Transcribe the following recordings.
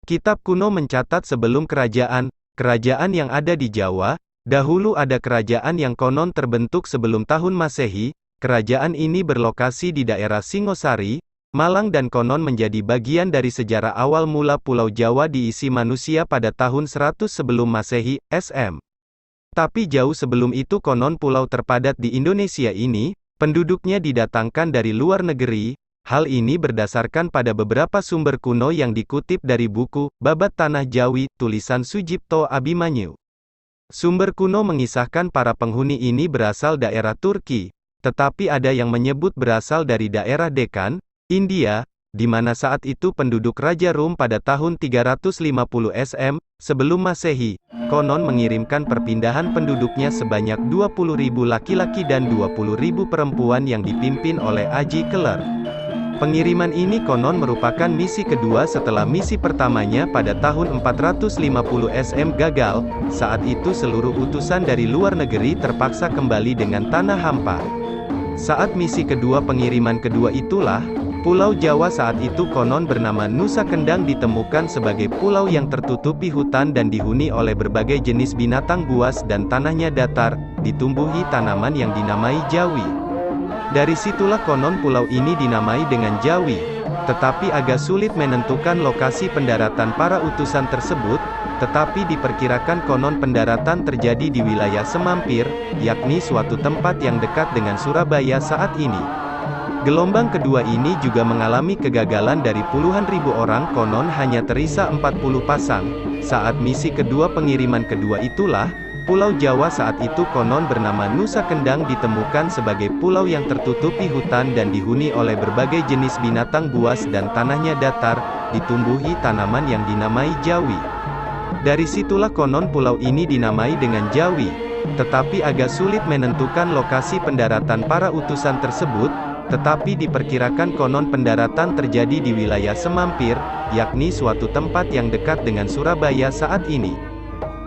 Kitab kuno mencatat sebelum kerajaan yang ada di Jawa, dahulu ada kerajaan yang konon terbentuk sebelum tahun Masehi. Kerajaan ini berlokasi di daerah Singosari, Malang dan konon menjadi bagian dari sejarah awal mula Pulau Jawa diisi manusia pada tahun 100 sebelum Masehi, SM. Tapi jauh sebelum itu konon pulau terpadat di Indonesia ini, penduduknya didatangkan dari luar negeri. Hal ini berdasarkan pada beberapa sumber kuno yang dikutip dari buku, Babat Tanah Jawi, tulisan Sujipto Abimanyu. Sumber kuno mengisahkan para penghuni ini berasal daerah Turki, tetapi ada yang menyebut berasal dari daerah Dekan, India, di mana saat itu penduduk Raja Rum pada tahun 350 SM, sebelum Masehi, konon mengirimkan perpindahan penduduknya sebanyak 20.000 laki-laki dan 20.000 perempuan yang dipimpin oleh Aji Keler. Pengiriman ini konon merupakan misi kedua setelah misi pertamanya pada tahun 450 SM gagal. Saat itu seluruh utusan dari luar negeri terpaksa kembali dengan tanah hampa. Saat misi kedua pengiriman kedua itulah, Pulau Jawa saat itu konon bernama Nusa Kendang ditemukan sebagai pulau yang tertutupi hutan dan dihuni oleh berbagai jenis binatang buas dan tanahnya datar, ditumbuhi tanaman yang dinamai Jawi. Dari situlah konon pulau ini dinamai dengan Jawi, tetapi agak sulit menentukan lokasi pendaratan para utusan tersebut, tetapi diperkirakan konon pendaratan terjadi di wilayah Semampir, yakni suatu tempat yang dekat dengan Surabaya saat ini. Gelombang kedua ini juga mengalami kegagalan dari puluhan ribu orang konon hanya terisa 40 pasang. Saat misi kedua pengiriman kedua itulah, Pulau Jawa saat itu konon bernama Nusa Kendang ditemukan sebagai pulau yang tertutupi hutan dan dihuni oleh berbagai jenis binatang buas dan tanahnya datar, ditumbuhi tanaman yang dinamai Jawi. Dari situlah konon pulau ini dinamai dengan Jawi, tetapi agak sulit menentukan lokasi pendaratan para utusan tersebut, tetapi diperkirakan konon pendaratan terjadi di wilayah Semampir, yakni suatu tempat yang dekat dengan Surabaya saat ini.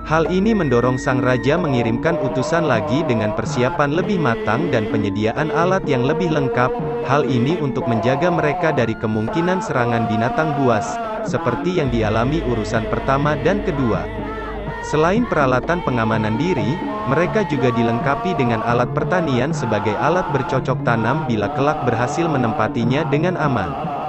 Hal ini mendorong sang raja mengirimkan utusan lagi dengan persiapan lebih matang dan penyediaan alat yang lebih lengkap. Hal ini untuk menjaga mereka dari kemungkinan serangan binatang buas, seperti yang dialami urusan pertama dan kedua. Selain peralatan pengamanan diri, mereka juga dilengkapi dengan alat pertanian sebagai alat bercocok tanam bila kelak berhasil menempatinya dengan aman.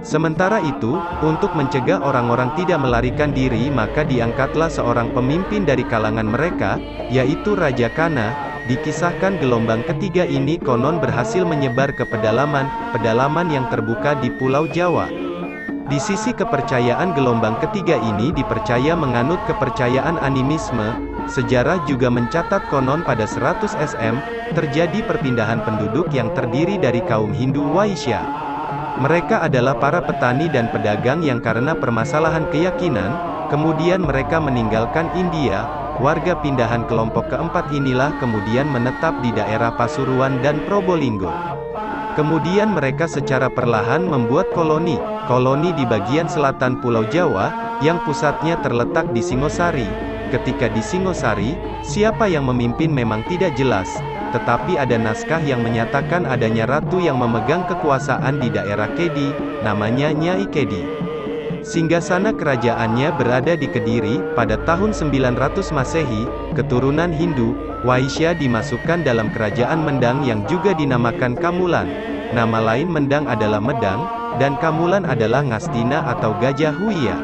Sementara itu, untuk mencegah orang-orang tidak melarikan diri maka diangkatlah seorang pemimpin dari kalangan mereka, yaitu Raja Kana. Dikisahkan gelombang ketiga ini konon berhasil menyebar ke pedalaman yang terbuka di Pulau Jawa. Di sisi kepercayaan gelombang ketiga ini dipercaya menganut kepercayaan animisme. Sejarah juga mencatat konon pada 100 SM, terjadi perpindahan penduduk yang terdiri dari kaum Hindu Waisya. Mereka adalah para petani dan pedagang yang karena permasalahan keyakinan, kemudian mereka meninggalkan India. Warga pindahan kelompok keempat inilah kemudian menetap di daerah Pasuruan dan Probolinggo. Kemudian mereka secara perlahan membuat koloni di bagian selatan Pulau Jawa, yang pusatnya terletak di Singosari. Ketika di Singosari, siapa yang memimpin memang tidak jelas, tetapi ada naskah yang menyatakan adanya ratu yang memegang kekuasaan di daerah Kedi, namanya Nyai Kedi. Singgasana kerajaannya berada di Kediri. Pada tahun 900 Masehi, keturunan Hindu, Waisya dimasukkan dalam kerajaan Mendang yang juga dinamakan Kamulan. Nama lain Mendang adalah Medang, dan Kamulan adalah Ngastina atau Gajah Huia.